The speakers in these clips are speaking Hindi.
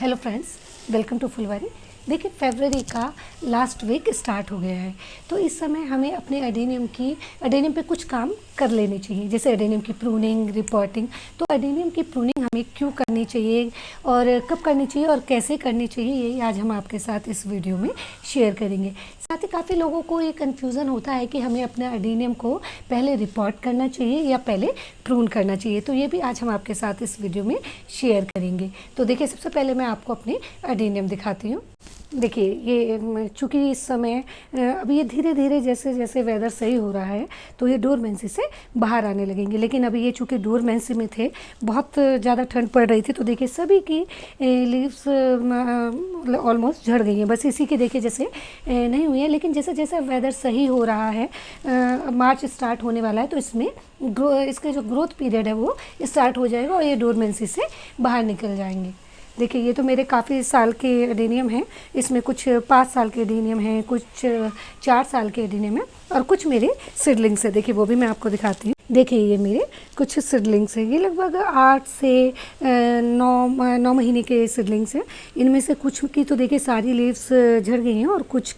हेलो फ्रेंड्स, वेलकम टू फुलवारी। देखिए, फरवरी का लास्ट वीक स्टार्ट हो गया है, तो इस समय हमें अपने एडेनियम पे कुछ काम कर लेने चाहिए, जैसे एडेनियम की प्रूनिंग, रिपोर्टिंग। तो एडेनियम की प्रूनिंग हमें क्यों करनी चाहिए और कब करनी चाहिए और कैसे करनी चाहिए, यही आज हम आपके साथ इस वीडियो में शेयर करेंगे। साथ ही काफ़ी लोगों को ये कन्फ्यूज़न होता है कि हमें अपने एडेनियम को पहले रिपोर्ट करना चाहिए या पहले प्रून करना चाहिए, तो ये भी आज हम आपके साथ इस वीडियो में शेयर करेंगे। तो देखिए, सबसे पहले मैं आपको अपने एडेनियम दिखाती हूँ। देखिए, ये चूँकि इस समय अभी ये धीरे धीरे जैसे जैसे वेदर सही हो रहा है तो ये डोरमेंसी से बाहर आने लगेंगे, लेकिन अभी ये चूँकि डोरमेंसी में थे, बहुत ज़्यादा ठंड पड़ रही थी, तो देखिए सभी की लीव्स ऑलमोस्ट झड़ गई हैं। बस इसी के देखिए जैसे नहीं हुई है, लेकिन जैसे जैसे वेदर सही हो रहा है, मार्च स्टार्ट होने वाला है, तो इसमें इसके जो ग्रोथ पीरियड है वो स्टार्ट हो जाएगा और ये डोरमेंसी से बाहर निकल जाएंगे। देखिए, ये तो मेरे काफ़ी साल के एडेनियम हैं, इसमें कुछ 5 साल के एडेनियम हैं, कुछ 4 साल के एडेनियम हैं और कुछ मेरे सीडलिंग्स हैं। देखिए, वो भी मैं आपको दिखाती हूँ। देखिए, ये मेरे कुछ सीडलिंग्स हैं, ये लगभग 8 से 9 महीने के सीडलिंग्स हैं। इनमें से कुछ की तो देखिए सारी लीव्स झड़ गई हैं और कुछ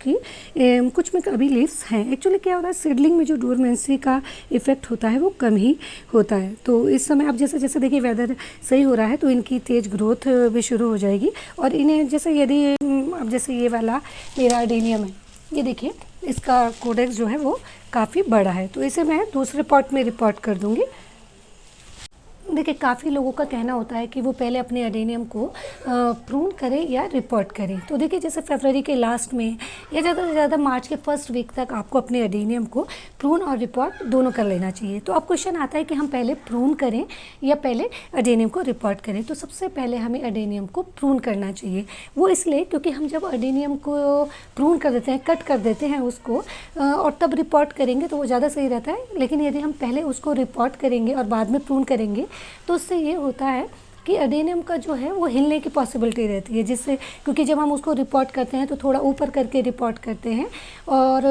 में अभी लीव्स हैं। एक्चुअली क्या होता है, सीडलिंग में जो डोरमेंसी का इफ़ेक्ट होता है वो कम ही होता है। तो इस समय अब जैसे जैसे देखिए वेदर सही हो रहा है तो इनकी तेज़ ग्रोथ भी शुरू हो जाएगी और इन्हें जैसे यदि अब जैसे ये वाला मेरा एडेनियम है, ये देखिए इसका कोडेक्स जो है वो काफ़ी बड़ा है, तो इसे मैं दूसरे पॉट में रिपोर्ट कर दूँगी। देखिए, काफ़ी लोगों का कहना होता है कि वो पहले अपने एडेनियम को प्रून करें या रिपोर्ट करें। तो देखिए, जैसे फरवरी के लास्ट में या ज़्यादा से ज़्यादा मार्च के फर्स्ट वीक तक आपको अपने एडेनियम को प्रून और रिपोर्ट दोनों कर लेना चाहिए। तो अब क्वेश्चन आता है कि हम पहले प्रून करें या पहले एडेनियम को रिपोर्ट करें। तो सबसे पहले हमें एडेनियम को प्रून करना चाहिए। वो इसलिए क्योंकि हम जब एडेनियम को प्रून कर देते हैं, कट कर देते हैं उसको और तब रिपोर्ट करेंगे तो वो ज़्यादा सही रहता है। लेकिन यदि हम पहले उसको रिपोर्ट करेंगे और बाद में प्रून करेंगे तो उससे ये होता है कि एडेनियम का जो है वो हिलने की पॉसिबिलिटी रहती है, जिससे क्योंकि जब हम उसको रिपोर्ट करते हैं तो थोड़ा ऊपर करके रिपोर्ट करते हैं और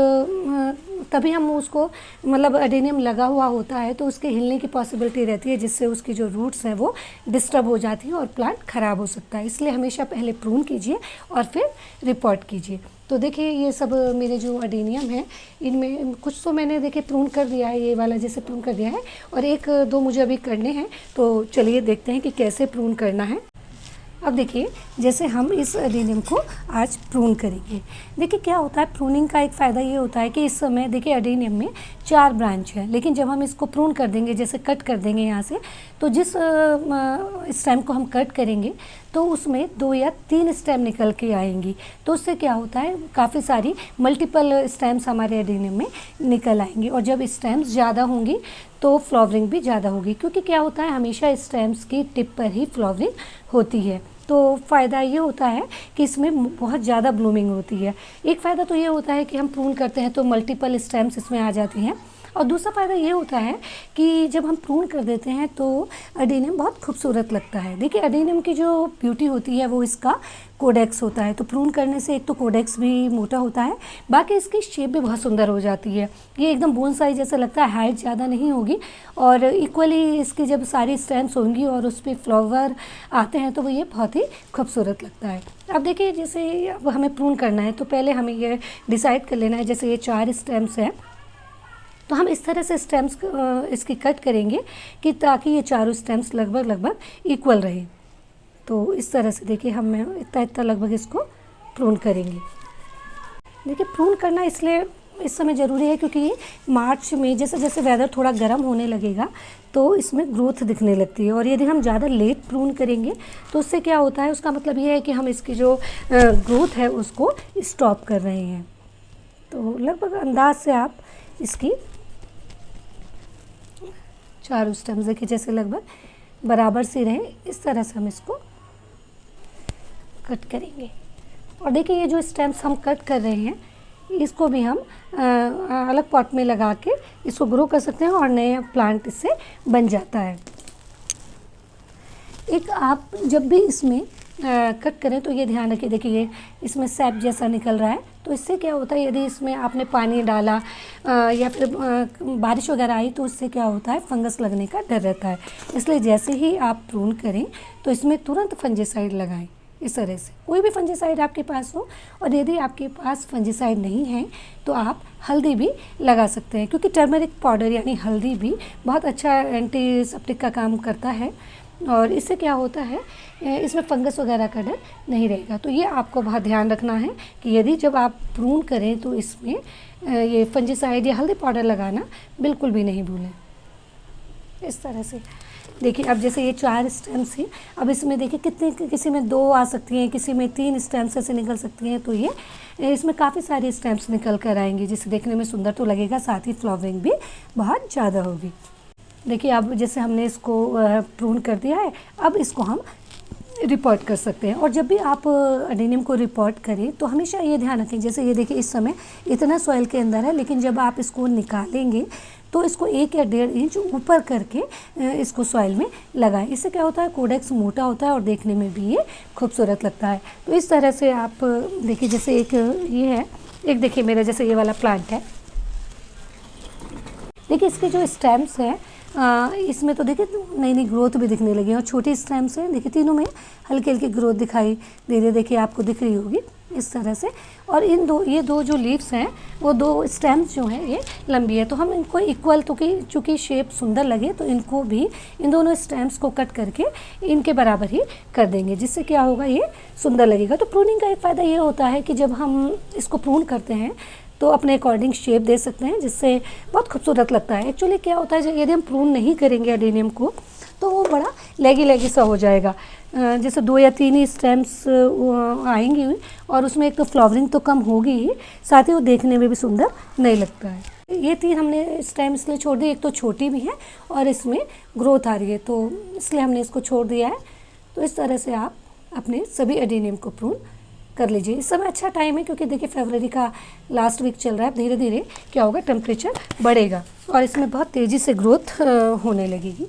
तभी हम उसको मतलब एडेनियम लगा हुआ होता है तो उसके हिलने की पॉसिबिलिटी रहती है, जिससे उसकी जो रूट्स हैं वो डिस्टर्ब हो जाती हैं और प्लांट ख़राब हो सकता है। इसलिए हमेशा पहले प्रून कीजिए और फिर रिपोर्ट कीजिए। तो देखिए, ये सब मेरे जो एडेनियम हैं इनमें कुछ तो मैंने देखिए प्रून कर दिया है, ये वाला जैसे प्रून कर दिया है और 1-2 मुझे अभी करने हैं। तो चलिए देखते हैं कि कैसे प्रून करना है। अब देखिए, जैसे हम इस एडेनियम को आज प्रून करेंगे। देखिए, क्या होता है, प्रूनिंग का एक फ़ायदा ये होता है कि इस समय देखिए एडेनियम में 4 ब्रांच है, लेकिन जब हम इसको प्रून कर देंगे, जैसे कट कर देंगे यहाँ से, तो जिस स्टेम को हम कट करेंगे तो उसमें 2 या 3 स्टेम निकल के आएंगी। तो उससे क्या होता है, काफ़ी सारी मल्टीपल स्टेम्स हमारे एडेनियम में निकल आएंगी और जब स्टेम्स ज़्यादा होंगी तो फ्लावरिंग भी ज़्यादा होगी, क्योंकि क्या होता है, हमेशा स्टेम्स की टिप पर ही फ्लावरिंग होती है। तो फ़ायदा ये होता है कि इसमें बहुत ज़्यादा ब्लूमिंग होती है। एक फ़ायदा तो ये होता है कि हम प्रून करते हैं तो मल्टीपल स्टेम्स इसमें आ जाती हैं, और दूसरा फ़ायदा ये होता है कि जब हम प्रून कर देते हैं तो एडेनियम बहुत खूबसूरत लगता है। देखिए, एडेनियम की जो ब्यूटी होती है वो इसका कोडेक्स होता है। तो प्रून करने से एक तो कोडेक्स भी मोटा होता है, बाकी इसकी शेप भी बहुत सुंदर हो जाती है। ये एकदम बोनसाई जैसा लगता है, हाइट ज़्यादा नहीं होगी और इक्वली इसकी जब सारी स्टेम्स होंगी और उस पर फ्लावर आते हैं तो वो ये बहुत ही खूबसूरत लगता है। अब देखिए, जैसे अब हमें प्रून करना है तो पहले हमें ये डिसाइड कर लेना है, जैसे ये 4 स्टेम्स हैं तो हम इस तरह से स्टेम्स इसकी कट करेंगे कि ताकि ये चारों स्टेम्स लगभग इक्वल रहे। तो इस तरह से देखिए हम इतना लगभग इसको प्रून करेंगे। देखिए, प्रून करना इसलिए इस समय ज़रूरी है क्योंकि मार्च में जैसे जैसे वेदर थोड़ा गर्म होने लगेगा तो इसमें ग्रोथ दिखने लगती है, और यदि हम ज़्यादा लेट प्रून करेंगे तो उससे क्या होता है, उसका मतलब ये है कि हम इसकी जो ग्रोथ है उसको स्टॉप कर रहे हैं। तो लगभग अंदाज से आप इसकी चारों स्टेम्स देखिए जैसे लगभग बराबर से रहे, इस तरह से हम इसको कट करेंगे। और देखिए, ये जो स्टेम्स हम कट कर रहे हैं इसको भी हम अलग पॉट में लगा के इसको ग्रो कर सकते हैं और नया प्लांट इससे बन जाता है। एक आप जब भी इसमें कट करें तो ये ध्यान रखिए, देखिए इसमें सैप जैसा निकल रहा है, तो इससे क्या होता है, यदि इसमें आपने पानी डाला या फिर बारिश वगैरह आई तो उससे क्या होता है, फंगस लगने का डर रहता है। इसलिए जैसे ही आप प्रून करें तो इसमें तुरंत फंजीसाइड लगाएं। इस तरह से कोई भी फंजीसाइड आपके पास हो। और यदि आपके पास फंजीसाइड नहीं है तो आप हल्दी भी लगा सकते हैं, क्योंकि टर्मरिक पाउडर यानी हल्दी भी बहुत अच्छा एंटीसेप्टिक का काम करता है और इससे क्या होता है, इसमें फंगस वगैरह का डर नहीं रहेगा। तो ये आपको बहुत ध्यान रखना है कि यदि जब आप प्रून करें तो इसमें ये फंजीसाइड या हल्दी पाउडर लगाना बिल्कुल भी नहीं भूलें। इस तरह से देखिए, अब जैसे ये 4 स्टेम्स हैं, अब इसमें देखिए कितने, किसी में 2 आ सकती हैं, किसी में 3 स्टेम्स ऐसे निकल सकती हैं। तो ये इसमें काफ़ी सारी स्टेम्स निकल कर आएंगी, जिससे देखने में सुंदर तो लगेगा, साथ ही फ्लावरिंग भी बहुत ज़्यादा होगी। देखिए अब जैसे हमने इसको प्रून कर दिया है, अब इसको हम रिपोर्ट कर सकते हैं। और जब भी आप अडेनियम को रिपोर्ट करें तो हमेशा ये ध्यान रखें, जैसे ये देखिए इस समय इतना सॉइल के अंदर है, लेकिन जब आप इसको निकालेंगे तो इसको 1 या 1.5 इंच ऊपर करके इसको सॉइल में लगाएं। इससे क्या होता है, कोडेक्स मोटा होता है और देखने में भी ये खूबसूरत लगता है। तो इस तरह से आप देखिए, जैसे एक ये है, एक देखिए मेरा जैसे ये वाला प्लांट है, देखिए इसके जो स्टेम्स हैं इसमें तो देखिए नई नई ग्रोथ भी दिखने लगी है और छोटी स्टेम्स हैं, देखिए तीनों में हल्की हल्की ग्रोथ दिखाई दे रही है, देखिए आपको दिख रही होगी इस तरह से। और ये दो जो लीव्स हैं वो 2 स्टेम्स जो हैं ये लंबी है, तो हम इनको इक्वल, तो कि चूँकि शेप सुंदर लगे तो इनको भी, इन दोनों स्टेम्स को कट करके इनके बराबर ही कर देंगे, जिससे क्या होगा, ये सुंदर लगेगा। तो प्रूनिंग का एक फ़ायदा ये होता है कि जब हम इसको प्रून करते हैं तो अपने अकॉर्डिंग शेप दे सकते हैं, जिससे बहुत खूबसूरत लगता है। एक्चुअली क्या होता है, यदि हम प्रून नहीं करेंगे अडेनियम को तो वो बड़ा लेगी सा हो जाएगा। जैसे 2 या 3 ही स्टेम्स आएंगी और उसमें एक तो फ्लावरिंग तो कम होगी ही, साथ ही वो देखने में भी सुंदर नहीं लगता है। ये 3 हमने स्टेम इसलिए छोड़ दी, एक तो छोटी भी है और इसमें ग्रोथ आ रही है, तो इसलिए हमने इसको छोड़ दिया है। तो इस तरह से आप अपने सभी अडेनियम को प्रून कर लीजिए। इस समय अच्छा टाइम है, क्योंकि देखिए फरवरी का लास्ट वीक चल रहा है। धीरे धीरे क्या होगा, टेम्परेचर बढ़ेगा और इसमें बहुत तेज़ी से ग्रोथ होने लगेगी।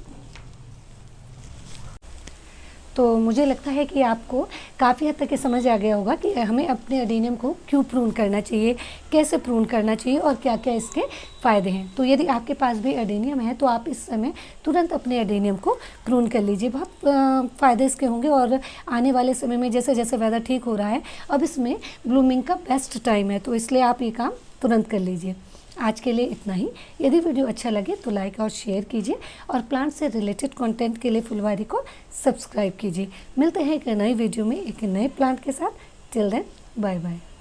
तो मुझे लगता है कि आपको काफ़ी हद तक ये समझ आ गया होगा कि हमें अपने अडेनियम को क्यों प्रून करना चाहिए, कैसे प्रून करना चाहिए और क्या क्या इसके फ़ायदे हैं। तो यदि आपके पास भी अडेनियम है तो आप इस समय तुरंत अपने अडेनियम को प्रून कर लीजिए, बहुत फ़ायदे इसके होंगे। और आने वाले समय में जैसे जैसे वेदर ठीक हो रहा है, अब इसमें ब्लूमिंग का बेस्ट टाइम है, तो इसलिए आप ये काम तुरंत कर लीजिए। आज के लिए इतना ही। यदि वीडियो अच्छा लगे तो लाइक और शेयर कीजिए और प्लांट से रिलेटेड कंटेंट के लिए फुलवारी को सब्सक्राइब कीजिए। मिलते हैं एक नई वीडियो में एक नए प्लांट के साथ। Till then bye bye.